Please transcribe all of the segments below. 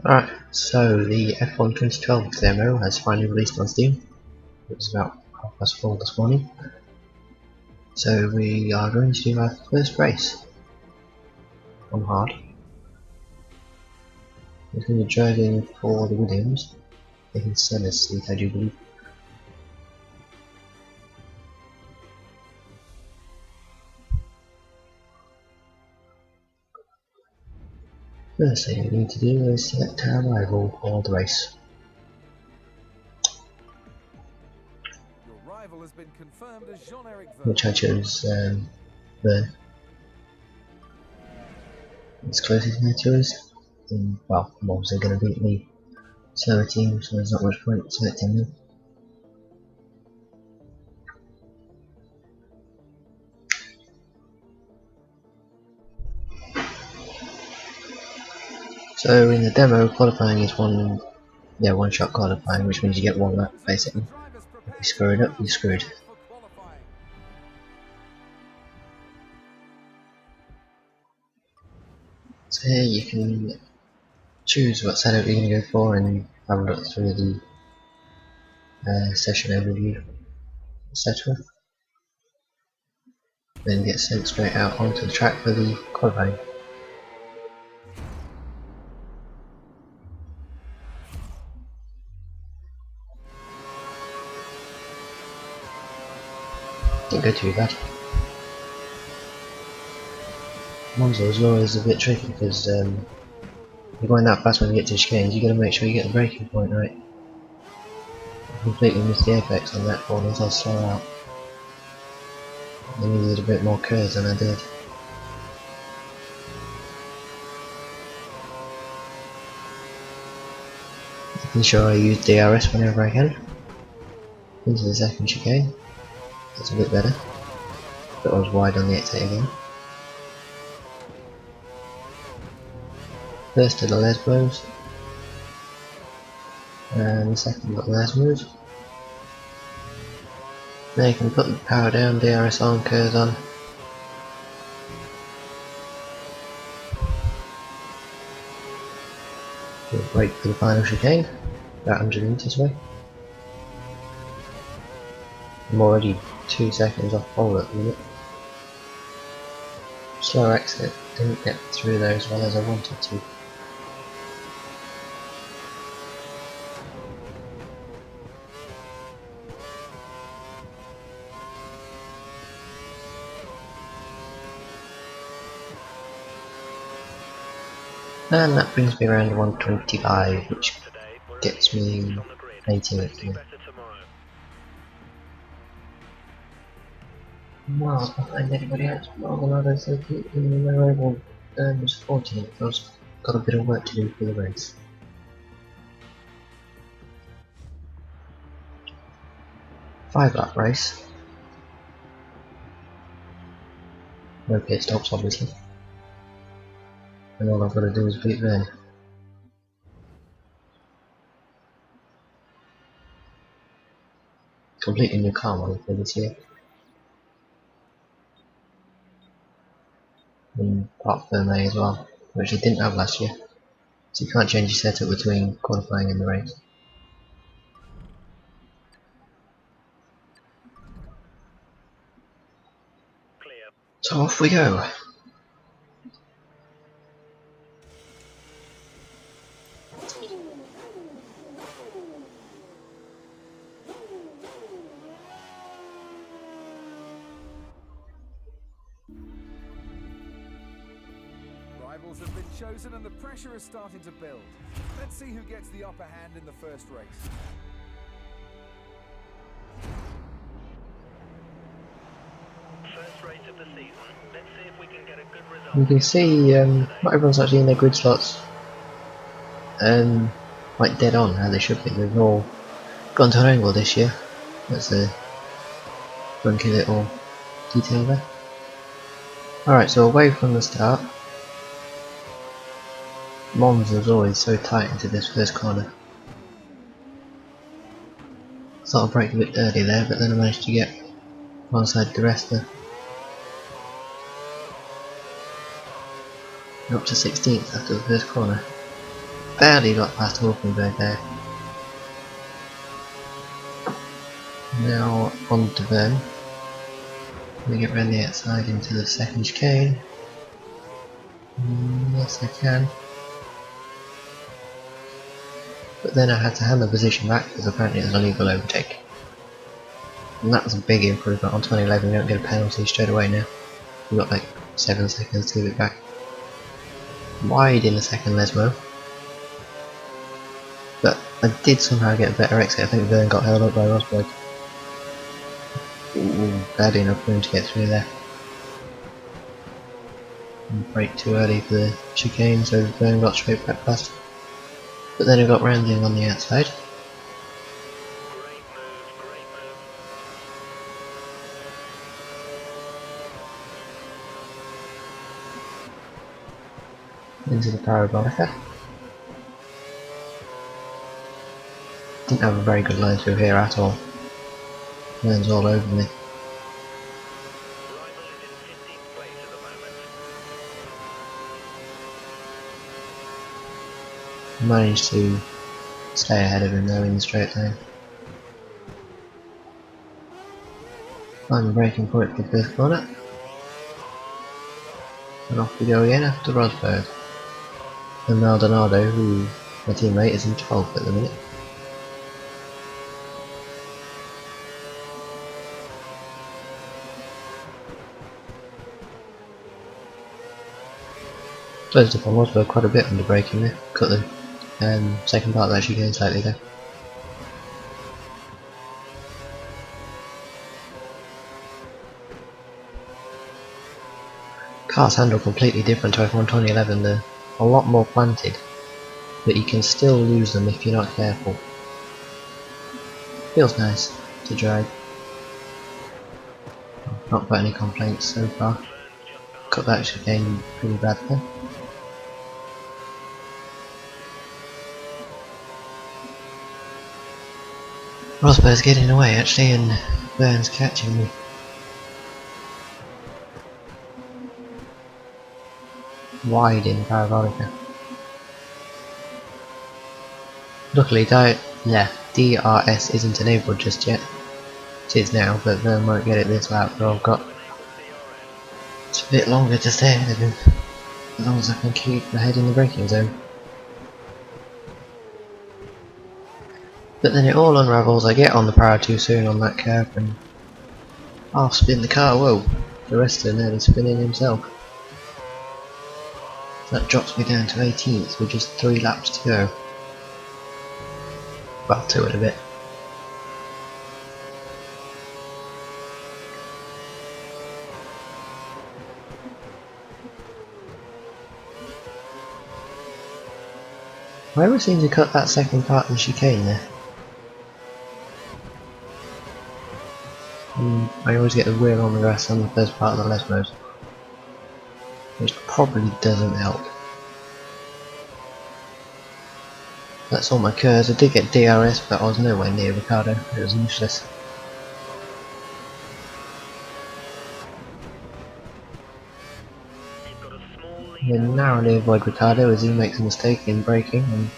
Alright, so the F1 2012 demo has finally released on Steam. It was about 4:30 this morning. So we are going to do our first race on hard. We're going to be driving for the Williams, taking Senna's seat, I do believe. First thing we need to do is select our rival for the race. Which I chose the it's closest near to us. And, well, I'm obviously going to beat the slower team, so there's not much point selecting them. So in the demo, qualifying is one shot qualifying, which means you get one lap basically. If you screw it up, you're screwed. So here you can choose what setup you're going to go for and have a look through the session overview, etc. Then get sent straight out onto the track for the qualifying. Didn't go too bad. Monza as well is a bit tricky because you're going that fast when you get to chicanes, you got to make sure you get the braking point right. I completely missed the apex on that corner as I slow out. I needed a bit more curves than I did. Making sure I use DRS whenever I can. Into the second chicane. That's a bit better. But I was wide on the exit again. First to the les blows. And the second got the les moves. Now you can put the power down, DRS on, curves on. Wait for the final chicane, about 100 meters away. I'm already 2 seconds off pole at the minute. Slow exit, didn't get through there as well as I wanted to. And that brings me around 125, which gets me 18th. Miles behind everybody else, more than others, in the rival was 14th. I've got a bit of work to do for the race. Five-lap race. No pit stops, obviously. And all I've got to do is beat Vern. Completely new car model for this year. And part Vermeer as well, which I didn't have last year. So you can't change your setup between qualifying and the race. So off we go. Rivals have been chosen and the pressure is starting to build. Let's see who gets the upper hand in the first race. First race of the season. Let's see if we can get a good result. You can see not everyone's actually in their grid slots like dead on how they should be. They've all gone to an angle this year. That's a funky little detail there. Alright, so away from the start. Monza is always so tight into this first corner. Thought I'd brake a bit early there, but then I managed to get one side the rest there. Up to 16th after the first corner. barely got past Hulkenberg there. Now on to Verne. We get round the outside into the second chicane. Yes, I can. But then I had to hand the position back because apparently it was a legal overtake. And that was a big improvement. On 2011 you don't get a penalty straight away now. You've got like 7 seconds to give it back. Wide in the second Lesmo. But I did somehow get a better exit. I think Verne got held up by Rosberg. Ooh, barely enough room to get through there. And brake too early for the chicane, so Verne got straight back past. But then I got rounding on the outside. Into the parabolica. Didn't have a very good line through here at all. Verne's all over me. Managed to stay ahead of him though in the straight line. I'm braking for it for the first corner. And off we go again after Rosberg. And Maldonado, who my teammate, is in 12th at the minute. Closed up on Rosberg quite a bit under braking there. Cut the second part of that chicane slightly there. Cars handle completely different to F1 2011. They're a lot more planted, but you can still lose them if you're not careful. Feels nice to drive. Not got any complaints so far. Cut that chicane pretty bad there. Rosberg's getting away actually, and Verne's catching me. Wide in parabolica. Luckily DRS isn't enabled just yet. It is now, but Verne won't get it this lap, so I've got a bit longer to stay ahead of him, as long as I can keep ahead in the braking zone. But then it all unravels. I get on the power too soon on that curve and half spin the car. Whoa, the rest of nearly spinning himself. That drops me down to 18th with just 3 laps to go. Well, 2 and a bit. I always seem to cut that second part of the chicane there. I always get a wheel on the grass on the first part of the Lesmos, which probably doesn't help. That's all my curves. I did get DRS, but I was nowhere near Ricardo. It was useless. We narrowly avoid Ricardo as he makes a mistake in braking and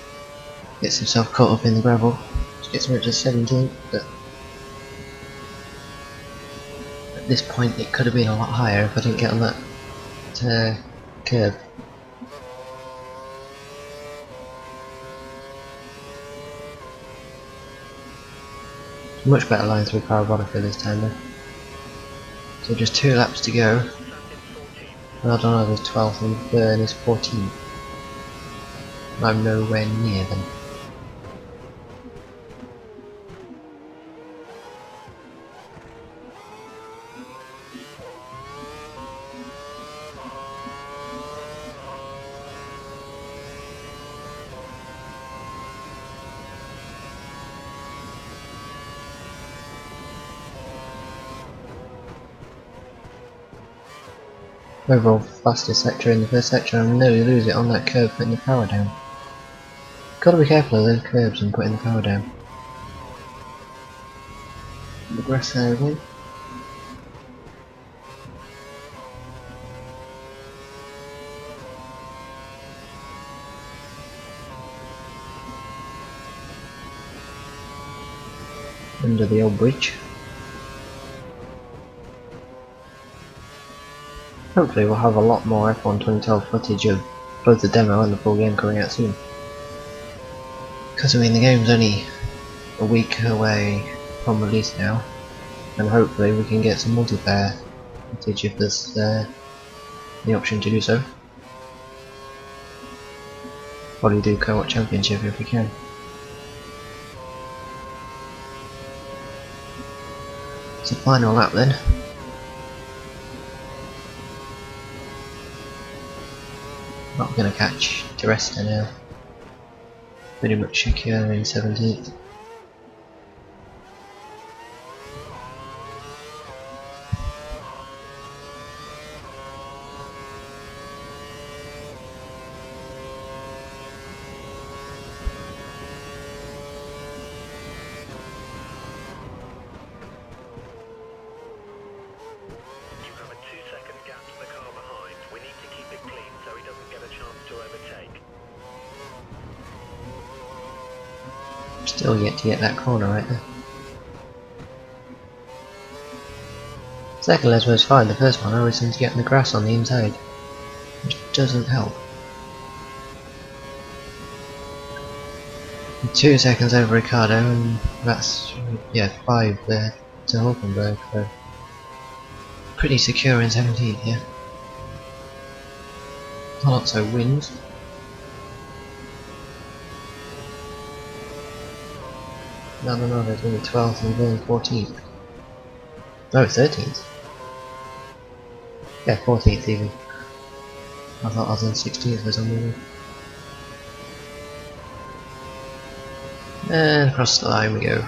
gets himself caught up in the gravel, which gets me to 17th, but at this point it could have been a lot higher if I didn't get on that curve. Much better line through Parabolica this time though. So just 2 laps to go. Maldonado's 12th and Verne is 14th. I'm nowhere near them. Overall fastest sector in the first sector, and nearly lose it on that curve putting the power down. Gotta be careful of those curves and putting the power down. The grass there again. under the old bridge. Hopefully we'll have a lot more F1 2012 footage of both the demo and the full game coming out soon. Because I mean the game's only a week away from release now, and hopefully we can get some multiplayer footage if there's the option to do so. Probably do co-op championship if we can. So final lap then. Not going to catch the rest now. Pretty much secure in 17th. Still yet to get that corner right there. Second leg was fine, the first one I always seem to get in the grass on the inside, which doesn't help. 2 seconds over Ricardo, and that's, yeah, 5 there to Hulkenberg, so pretty secure in 17th, yeah. Alonso wins. No, there's only 12th and then 14th. No, 13th. Yeah, 14th even. I thought I was in 16th for some reason. And across the line we go.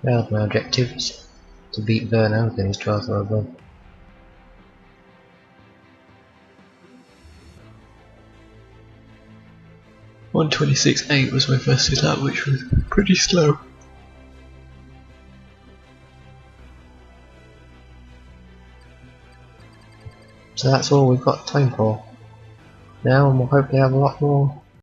Now my objective is to beat Verno, then he's 12th or above. .126.8 was my first lap, which was pretty slow. So that's all we've got time for now, and we'll hopefully have a lot more